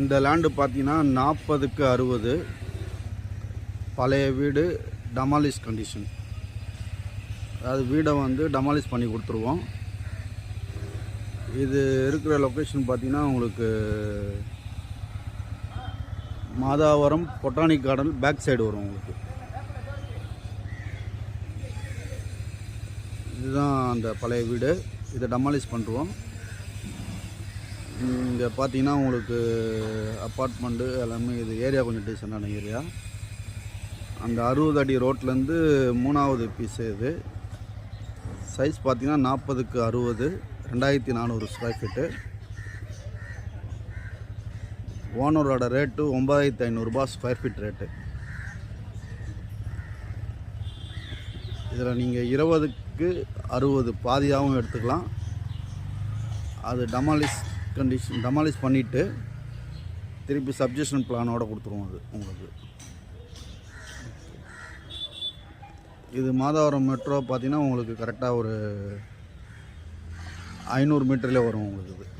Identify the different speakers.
Speaker 1: இந்த லேண்டு பார்த்தீங்கன்னா 40க்கு 60 பழைய வீடு, டமாலிஷ் கண்டிஷன். அதாவது வீடை வந்து டமாலிஷ் பண்ணி கொடுத்துருவோம். இது இருக்கிற லொக்கேஷன் பார்த்தீங்கன்னா உங்களுக்கு Madhavaram botanic garden back side வரும் உங்களுக்கு. இதுதான் அந்த பழைய வீடு. இதை டமாலிஷ் பண்ணுறோம். இங்கே பார்த்தீங்கன்னா உங்களுக்கு அப்பார்ட்மெண்ட்டு எல்லாமே. இது ஏரியா கொஞ்சம் டீசெண்டான ஏரியா. அந்த 60 அடி ரோட்லேருந்து 3வது பீஸு. இது சைஸ் பார்த்தீங்கன்னா 40க்கு 60, 2400 ஸ்கொயர் ஃபீட்டு. ஓனரோட ரேட்டு 9500 ஸ்கொயர் ஃபீட் ரேட்டு. இதில் நீங்கள் 20க்கு 60 பாதியாகவும் எடுத்துக்கலாம். அது டமாலிஷ் பண்ணிவிட்டு திருப்பி சப்ஜெக்ஷன் பிளானோட கொடுத்துருவோம். அது உங்களுக்கு இது மாதாவரம் மெட்ரோ பார்த்தீங்கன்னா உங்களுக்கு கரெக்டாக ஒரு 500 மீட்டர்லேயே வரும் உங்களுக்கு. இது